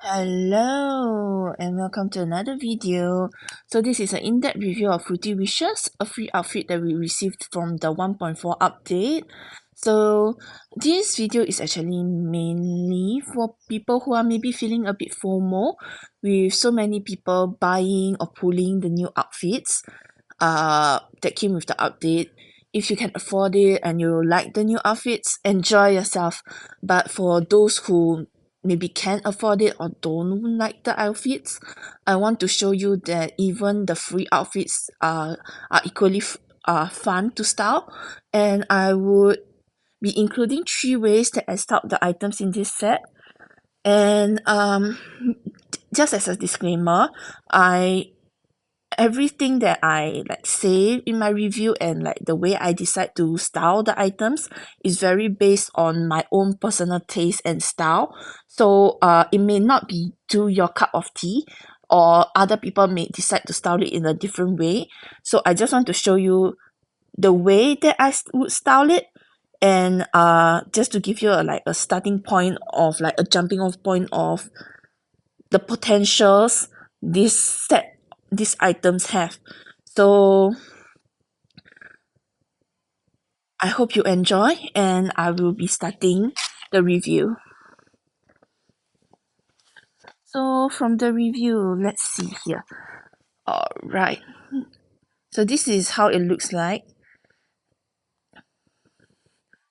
Hello and welcome to another video. So this is an in-depth review of Fruity Wishes, a free outfit that we received from the 1.4 update. So this video is actually mainly for people who are maybe feeling a bit FOMO with so many people buying or pulling the new outfits that came with the update. If you can afford it and you like the new outfits, enjoy yourself. But for those who maybe can't afford it or don't like the outfits, I want to show you that even the free outfits are equally fun to style. And I would be including 3 ways that I styled the items in this set. And just as a disclaimer, everything that I say in my review and the way I decide to style the items is very based on my own personal taste and style. So it may not be to your cup of tea, or other people may decide to style it in a different way. So I just want to show you the way that would style it, and just to give you a starting point of a jumping off point of the potentials these items have. So I hope you enjoy, and I will be starting the review. So from the review, let's see here. Alright, so this is how it looks like.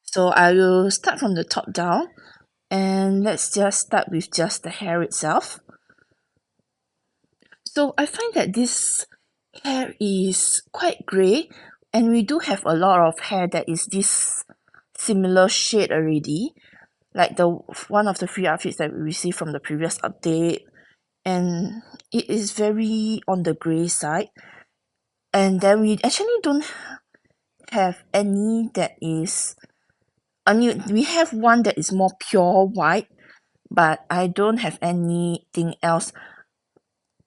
So I will start from the top down, and let's just start with just the hair itself. So I find that this hair is quite grey, and we do have a lot of hair that is this similar shade already, like the one of the free outfits that we received from the previous update, and it is very on the grey side. And then we actually don't have any that is, I mean, we have one that is more pure white, but I don't have anything else,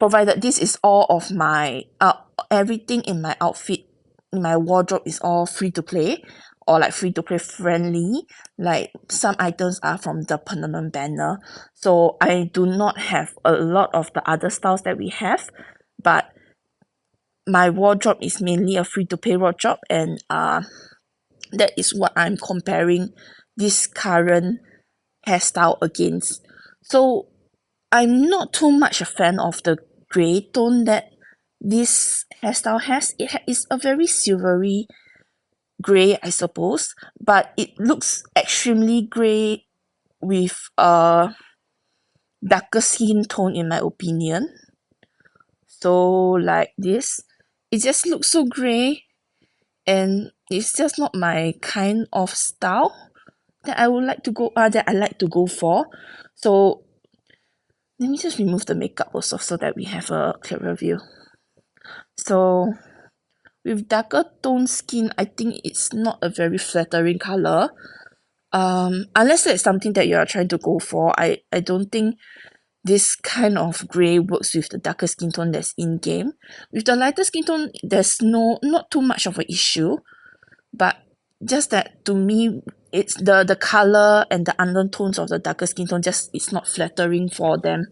provided this is all of my everything in my outfit, in my wardrobe, is all free to play or free to play friendly. Like some items are from the permanent banner, so I do not have a lot of the other styles that we have, but my wardrobe is mainly a free to play wardrobe, and that is what I'm comparing this current hairstyle against. So I'm not too much a fan of the grey tone that this hairstyle has. It is a very silvery grey, I suppose, but it looks extremely grey with a darker skin tone, in my opinion. So like this, it just looks so grey, and it's just not my kind of style that I would like to go that I like to go for. So let me just remove the makeup also so that we have a clearer view. So with darker toned skin, I think it's not a very flattering color. Unless it's something that you are trying to go for, I don't think this kind of grey works with the darker skin tone that's in game. With the lighter skin tone, there's not too much of an issue, but just that to me, it's the color and the undertones of the darker skin tone, just it's not flattering for them.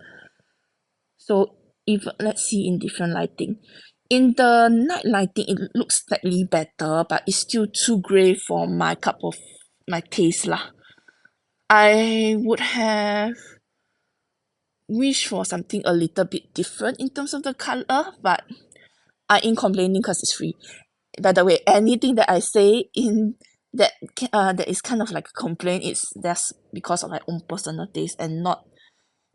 So if let's see in different lighting, in the night lighting it looks slightly better, but it's still too grey for my cup of my taste lah. I would have wished for something a little bit different in terms of the color, but I ain't complaining because it's free. By the way, anything that I say in that is kind of like a complaint, it's just because of my own personal taste, and not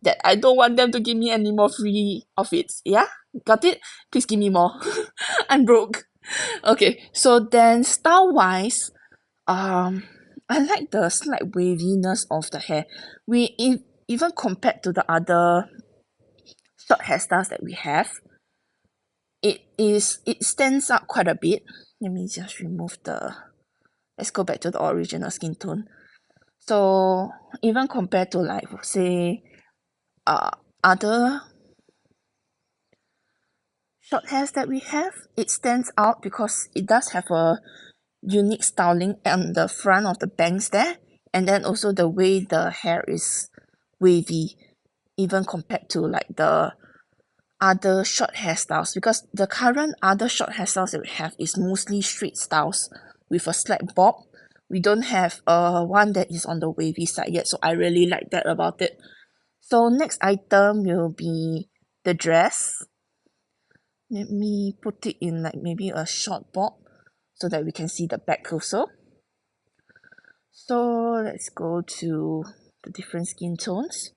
that I don't want them to give me any more free outfits. Yeah, got it? Please give me more. I'm broke. Okay, so then style wise, I like the slight waviness of the hair. Even compared to the other short hairstyles that we have, it stands out quite a bit. Let me just remove the, let's go back to the original skin tone. So even compared to say other short hairs that we have, it stands out because it does have a unique styling on the front of the bangs there, and then also the way the hair is wavy. even compared to like the other short hairstyles, because the current other short hairstyles that we have is mostly straight styles with a slight bob. We don't have one that is on the wavy side yet, so I really like that about it. So next item will be the dress. Let me put it in like maybe a short bob so that we can see the back also. So let's go to the different skin tones.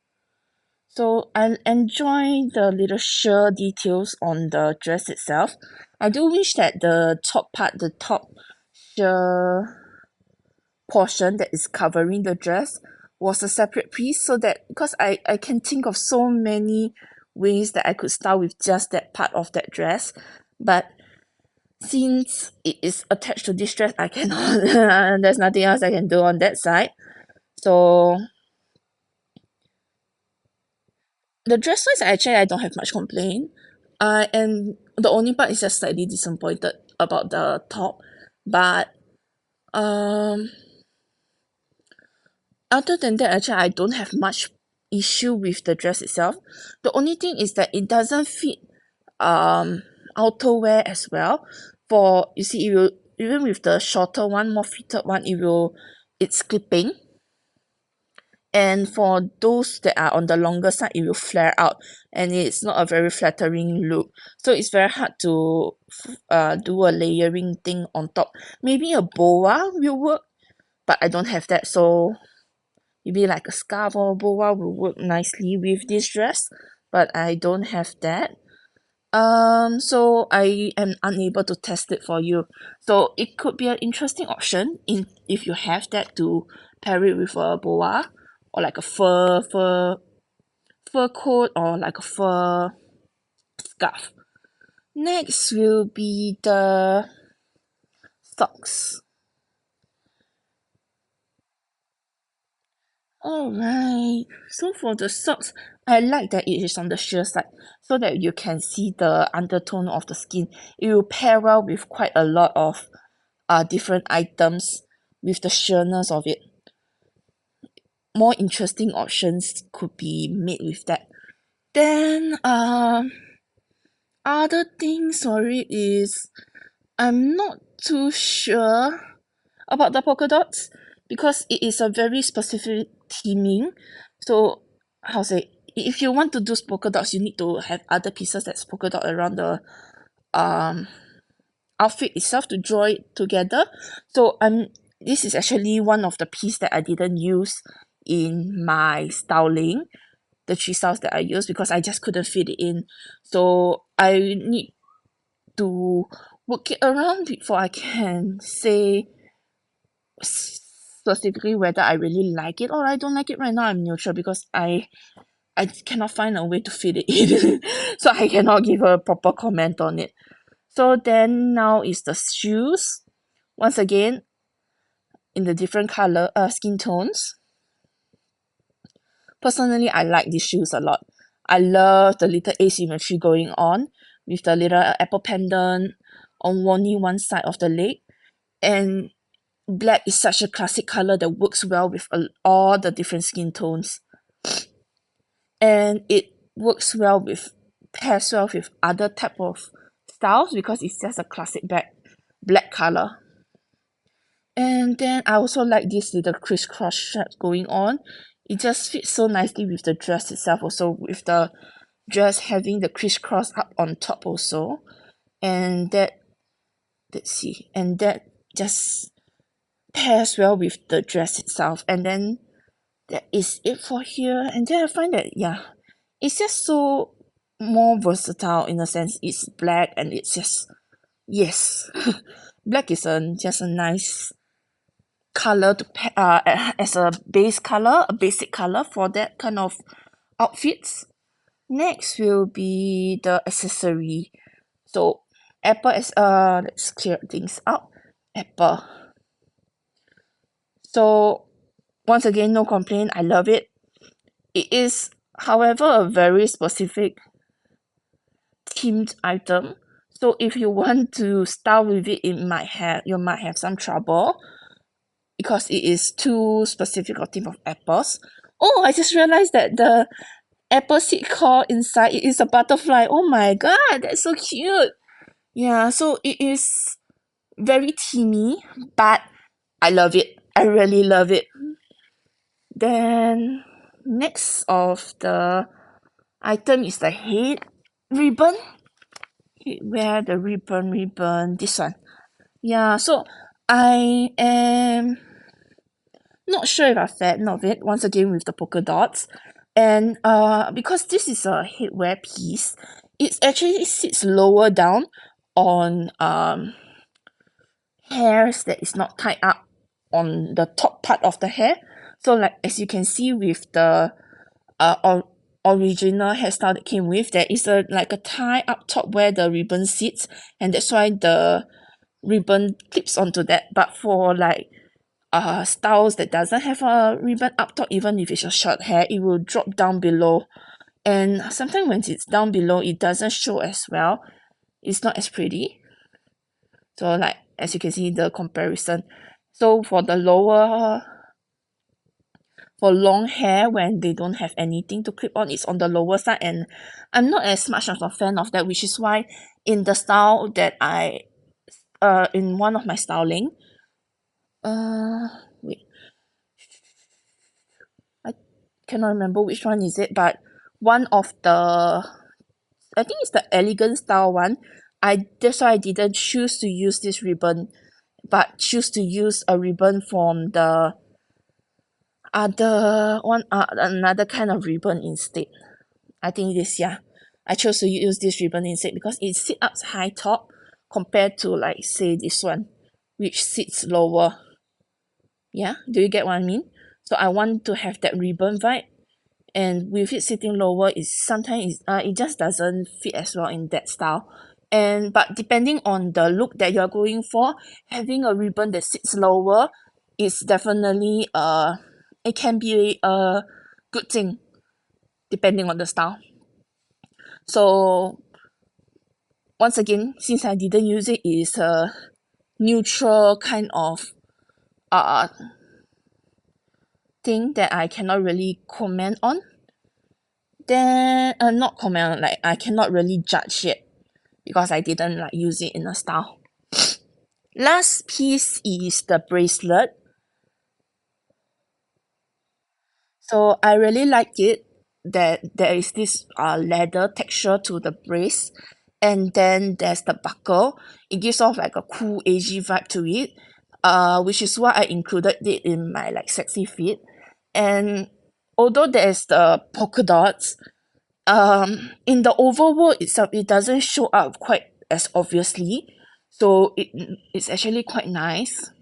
So I enjoy the little sheer details on the dress itself. I do wish that the top part, the top sheer portion that is covering the dress was a separate piece, so that because I can think of so many ways that I could style with just that part of that dress, but since it is attached to this dress, I cannot there's nothing else I can do on that side. So the dress wise, actually I don't have much complaint. And the only part is just slightly disappointed about the top, but um other than that, actually I don't have much issue with the dress itself. The only thing is that it doesn't fit outerwear as well. For you see, it will, even with the shorter one, more fitted one, it's clipping. And for those that are on the longer side, it will flare out, and it's not a very flattering look. So it's very hard to do a layering thing on top. Maybe a boa will work, but I don't have that, so maybe like a scarf or a boa will work nicely with this dress, but I don't have that. So I am unable to test it for you. So it could be an interesting option in if you have that, to pair it with a boa or like a fur coat or like a fur scarf. Next will be the socks. Alright, so for the socks, I like that it is on the sheer side so that you can see the undertone of the skin. It will pair well with quite a lot of different items with the sheerness of it. More interesting options could be made with that. Then other things for it is I'm not too sure about the polka dots, because it is a very specific theming. So how to say, if you want to do polka dots, you need to have other pieces that's polka dot around the um outfit itself to draw it together. So this is actually one of the piece that I didn't use in my styling, the three styles that I used, because I just couldn't fit it in. So I need to work it around before I can say specifically whether I really like it or I don't like it. Right now I'm neutral, because I cannot find a way to fit it in. So I cannot give a proper comment on it. So then now is the shoes. Once again, in the different color skin tones. Personally, I like these shoes a lot. I love the little asymmetry going on with the little apple pendant on only one side of the leg. And black is such a classic color that works well with all the different skin tones. And it works well with, pairs well with other type of styles, because it's just a classic black color. And then I also like this little crisscross strap going on. It just fits so nicely with the dress itself also, with the dress having the crisscross up on top also. And that, let's see, and that just pairs well with the dress itself. And then that is it for here. And then I find that, yeah, it's just so more versatile in a sense. It's black and it's just, yes, black is just a nice color to as a base color, a basic color for that kind of outfits. Next will be the accessory. So apple is let's clear things up. Apple. So once again, no complaint. I love it. It is, however, a very specific themed item. So if you want to style with it, you might have some trouble, because it is too specific of theme of apples. Oh, I just realized that apple seed core inside. It is a butterfly. Oh my god, that's so cute. Yeah, so it is very teeny, but I love it. I really love it. Then next of the item is the head ribbon. Where the ribbon, this one. Yeah, so I am not sure if I'm a fan of it, once again with the polka dots. And because this is a headwear piece, it actually sits lower down on hairs that is not tied up on the top part of the hair. So like as you can see with the original hairstyle that came with, there is a like a tie up top where the ribbon sits, and that's why the ribbon clips onto that. But for like styles that doesn't have a ribbon up top, even if it's a short hair, it will drop down below, and sometimes when it's down below it doesn't show as well. It's not as pretty. So like as you can see the comparison, so for the lower, for long hair when they don't have anything to clip on, it's on the lower side, and I'm not as much of a fan of that, which is why in the style that I in one of my styling, wait, I cannot remember which one is it, but one of the, I think it's the elegant style one, that's why I didn't choose to use this ribbon, but choose to use a ribbon from the other one, another kind of ribbon instead. I think this, yeah, I chose to use this ribbon instead because it sits up high top compared to like say this one, which sits lower. Yeah, do you get what I mean? So I want to have that ribbon vibe, and with it sitting lower, it's sometimes it just doesn't fit as well in that style. And but depending on the look that you're going for, having a ribbon that sits lower is definitely it can be a good thing depending on the style. So once again, since I didn't use it, it's a neutral kind of uh thing that I cannot really comment on. Then not comment on, like I cannot really judge it because I didn't like use it in a style. Last piece is the bracelet. So I really like it that there is this leather texture to the brace, and then there's the buckle. It gives off like a cool agey vibe to it, which is why I included it in my like sexy fit. And although there's the polka dots, in the overworld itself it doesn't show up quite as obviously, so it's actually quite nice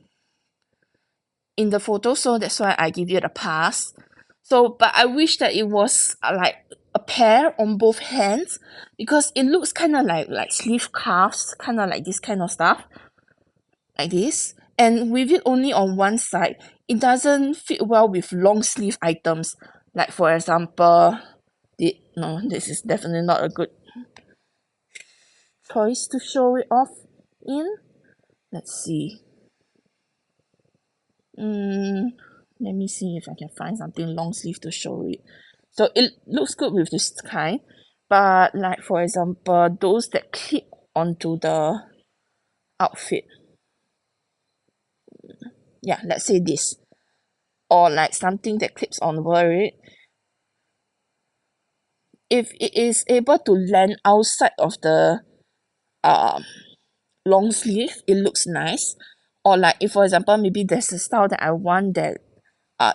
in the photo, so that's why I give it a pass. So but I wish that it was like a pair on both hands, because it looks kind of like sleeve cuffs, kind of like this kind of stuff, like this. And with it only on one side, it doesn't fit well with long sleeve items, like for example no, this is definitely not a good choice to show it off in. Let's see. Let me see if I can find something long sleeve to show it. So it looks good with this kind, but like for example, those that clip onto the outfit. Yeah, let's say this. Or like something that clips on over it. If it is able to land outside of the long sleeve, it looks nice. Or like if for example maybe there's a style that I want that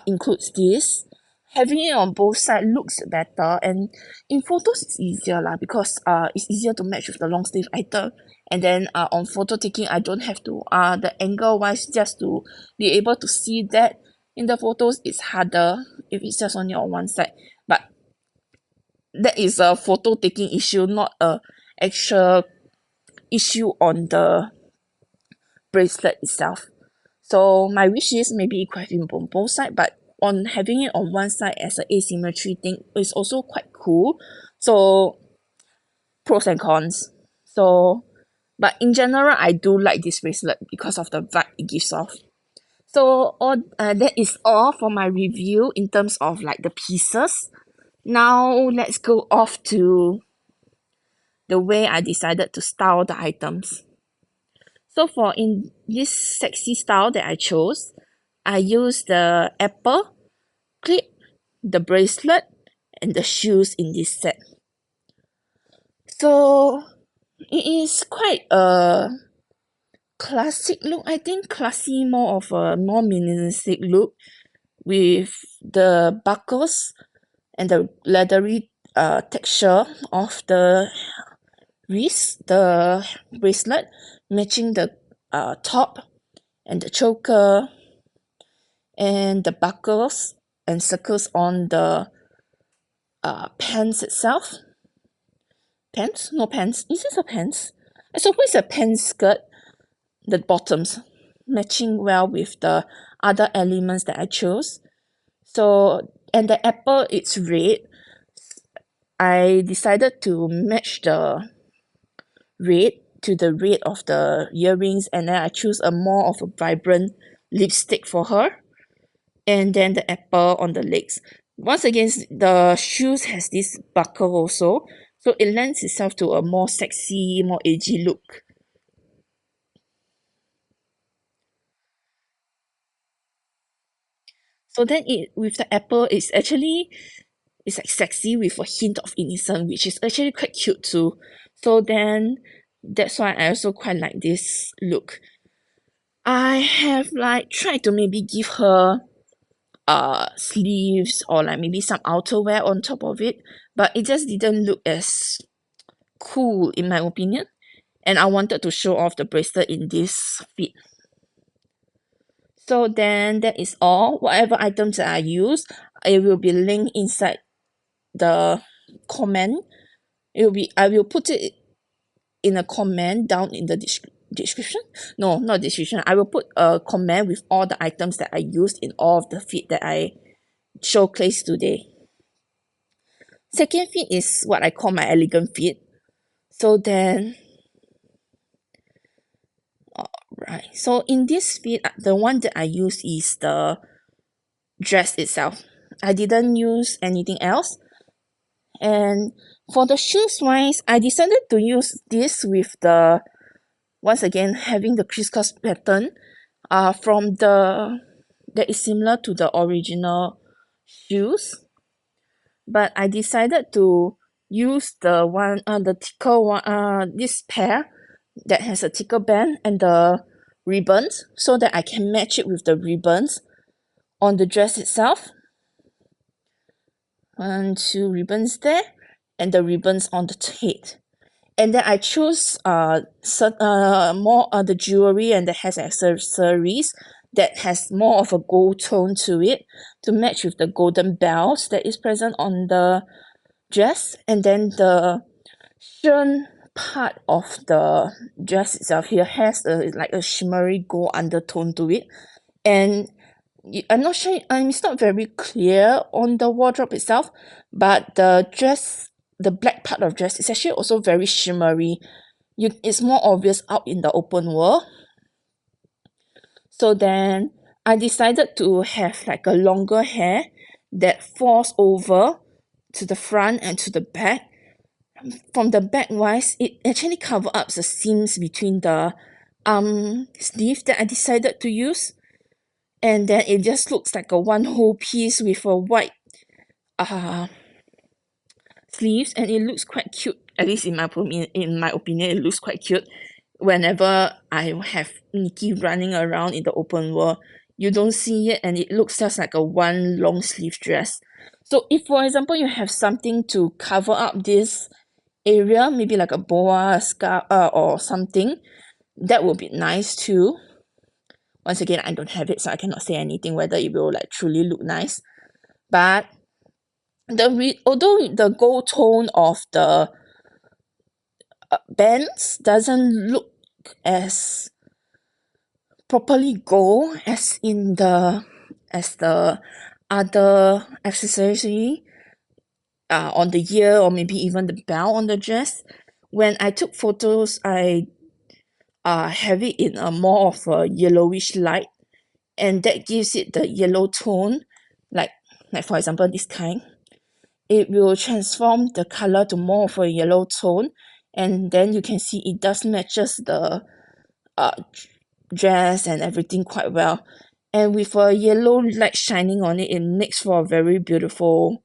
includes this, having it on both sides looks better, and in photos it's easier lah, because it's easier to match with the long sleeve item. And then on photo taking, I don't have to the angle wise, just to be able to see that in the photos, it's harder if it's just only on one side. But that is a photo taking issue, not a actual issue on the bracelet itself. So my wish is maybe it could have been on both sides, but on having it on one side as an asymmetry thing is also quite cool. So pros and cons. So but in general, I do like this bracelet because of the vibe it gives off. So all that is all for my review in terms of like the pieces. Now let's go off to the way I decided to style the items. So for in this sexy style that I chose, I used the apple clip, the bracelet, and the shoes in this set. So it is quite a classic look, I think. Classy, more of a more minimalistic look with the buckles and the leathery texture of the wrist, the bracelet, matching the top and the choker and the buckles and circles on the pants itself. Pants? No pants. Is this a pants? I suppose it's a pants skirt, the bottoms, matching well with the other elements that I chose. So, and the apple, it's red. I decided to match the red to the red of the earrings, and then I choose a more of a vibrant lipstick for her, and then the apple on the legs. Once again, the shoes has this buckle also, so it lends itself to a more sexy, more edgy look. So then it with the apple, it's like sexy with a hint of innocent, which is actually quite cute too. So then that's why I also quite like this look. I have like tried to maybe give her sleeves or like maybe some outerwear on top of it, but it just didn't look as cool in my opinion, and I wanted to show off the bracelet in this fit. So then that is all. Whatever items that I use, it will be linked inside the comment. I will put it in a comment down in the description. No, not description. I will put a comment with all the items that I used in all of the fit that I showcased today. Second fit is what I call my elegant fit. So then, right. So in this fit, the one that I use is the dress itself. I didn't use anything else. And for the shoes wise, I decided to use this with the, once again, having the crisscross pattern from the, that is similar to the original shoes. But I decided to use the one, the thicker one, this pair that has a thicker band and the ribbons, so that I can match it with the ribbons on the dress itself. 1, 2 ribbons there, and the ribbons on the head. And then I chose more the jewelry and the hair accessories that has more of a gold tone to it to match with the golden bells that is present on the dress. And then the sheen part of the dress itself here has like a shimmery gold undertone to it. And I'm not sure, it's not very clear on the wardrobe itself, but the dress, the black part of dress is actually also very shimmery. It's more obvious out in the open world. So then I decided to have like a longer hair that falls over to the front and to the back. From the back wise, it actually covers up the seams between the sleeve that I decided to use. And then it just looks like a one whole piece with a white sleeves, and it looks quite cute. At least in my opinion, it looks quite cute. Whenever I have Nikki running around in the open world, you don't see it, and it looks just like a one long sleeve dress. So if, for example, you have something to cover up this area, maybe like a boa, scarf, or something, that would be nice too. Once again, I don't have it, so I cannot say anything whether it will like truly look nice. But although the gold tone of the bands doesn't look as properly gold as in the other accessory on the ear, or maybe even the belt on the dress, when I took photos, I have it in a more of a yellowish light, and that gives it the yellow tone, like for example this kind. it will transform the color to more of a yellow tone, and then you can see it does matches the uh dress and everything quite well. And with a yellow light shining on it, it makes for a very beautiful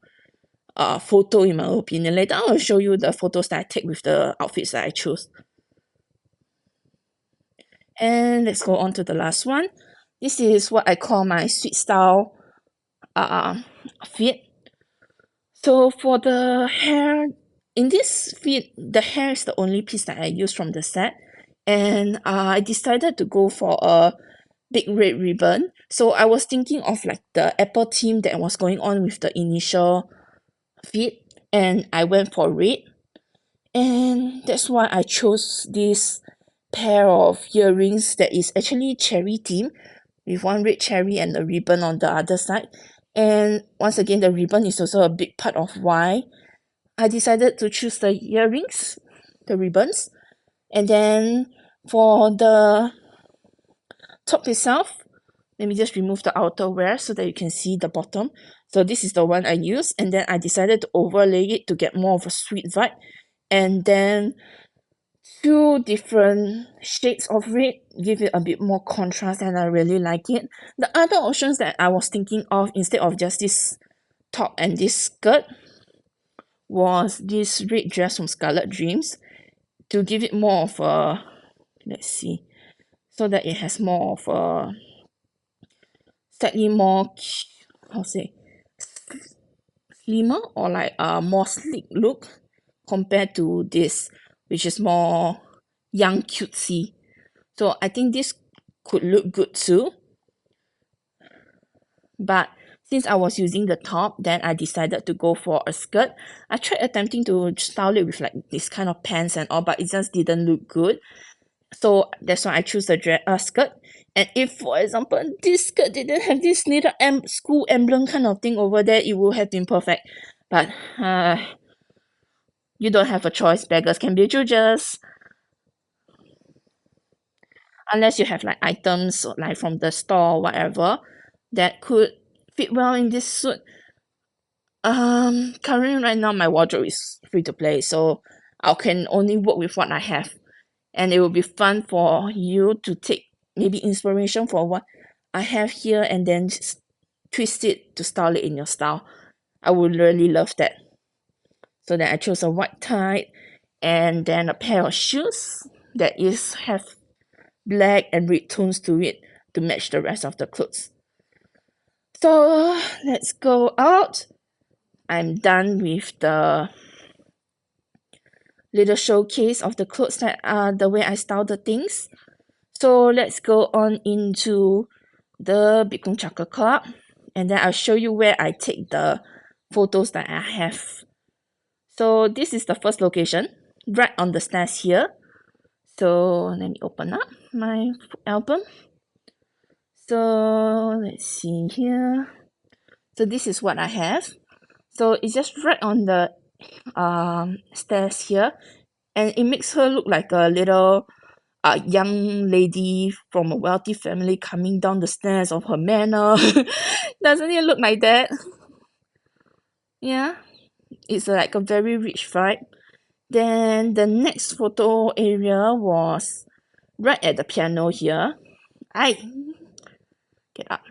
photo in my opinion. Later I will show you the photos that I take with the outfits that I chose. And let's go on to the last one. This is what I call my sweet style fit. So for the hair, in this fit, the hair is the only piece that I use from the set. And I decided to go for a big red ribbon. So I was thinking of like the Apple theme that was going on with the initial fit, and I went for red. And that's why I chose this pair of earrings that is actually cherry theme, with one red cherry and a ribbon on the other side. And once again, the ribbon is also a big part of why I decided to choose the earrings, the ribbons. And then for the top itself, let me just remove the outerwear so that you can see the bottom. So this is the one I used, and then I decided to overlay it to get more of a sweet vibe. And then two different shades of red give it a bit more contrast, and I really like it. The other options that I was thinking of instead of just this top and this skirt was this red dress from Scarlet Dreams, to give it more of a, let's see, so that it has more of a slightly more, how to say, slimmer or like a more sleek look compared to this, which is more young cutesy. So I think this could look good too. But since I was using the top, then I decided to go for a skirt. I tried attempting to style it with like this kind of pants and all, but it just didn't look good. So that's why I choose the skirt. And if, for example, this skirt didn't have this little school emblem kind of thing over there, it would have been perfect. But you don't have a choice. Beggars can be choosers. Unless you have like items like from the store or whatever that could fit well in this suit. Currently right now my wardrobe is free to play, so I can only work with what I have. And it will be fun for you to take maybe inspiration for what I have here and then twist it to style it in your style. I would really love that. So then I chose a white tie and then a pair of shoes that is have black and red tones to it to match the rest of the clothes. So let's go out. I'm done with the little showcase of the clothes that are the way I style the things. So let's go on into the Bitcoin Chocolate Club, and then I'll show you where I take the photos that I have. So this is the first location, right on the stairs here. So let me open up my album. So let's see here. So this is what I have. So it's just right on the stairs here, and it makes her look like a little young lady from a wealthy family coming down the stairs of her manor. Doesn't it look like that? Yeah, it's like a very rich vibe. Then the next photo area was right at the piano here. I get up.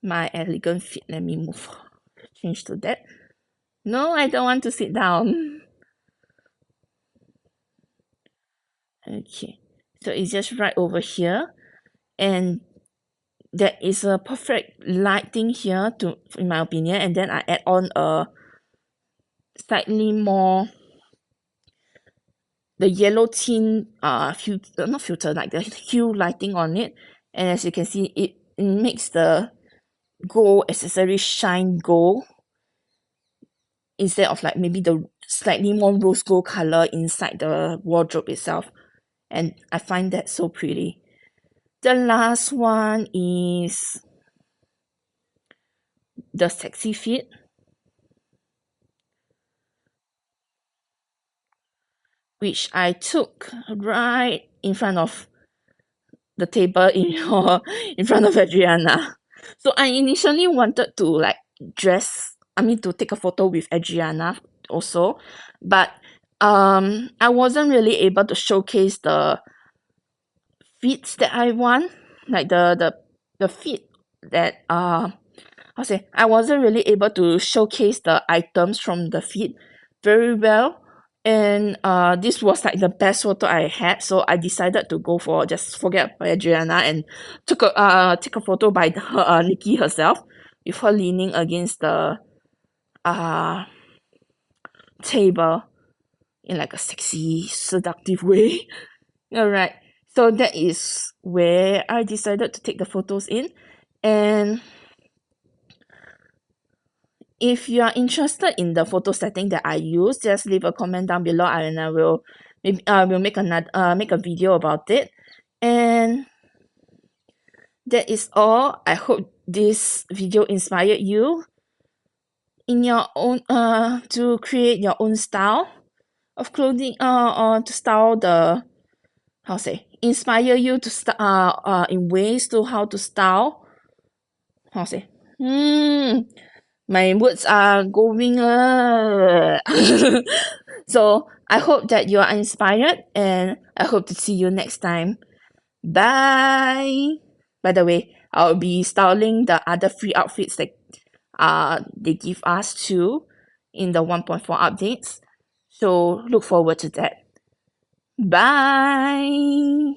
My elegant feet. Let me move. Change to that. No, I don't want to sit down. Okay, so it's just right over here, and there is a perfect lighting here to, in my opinion, and then I add on a slightly more the yellow tint not filter, like the hue lighting on it, and as you can see, it makes the gold accessory shine gold instead of like maybe the slightly more rose gold color inside the wardrobe itself, and I find that so pretty. The last one is the sexy fit, which I took right in front of the table in front of Adriana. So I initially wanted to like dress to take a photo with Adriana also, but I wasn't really able to showcase the feeds that I want, like the feed that how to say, I wasn't really able to showcase the items from the feed very well. And this was like the best photo I had, so I decided to go for just forget about Adriana and take a photo by her, Nikki herself, with her leaning against the uh table in like a sexy, seductive way. Alright, so that is where I decided to take the photos in. And if you are interested in the photo setting that I use, just leave a comment down below and I will maybe will make a video about it. And that is all. I hope this video inspired you in your own to create your own style of clothing, or to style the, how to say, inspire you to in ways to how to style, how to say, my words are going so I hope that you are inspired, and I hope to see you next time. Bye. By the way, I'll be styling the other free outfits that they give us too in the 1.4 updates, so look forward to that. Bye.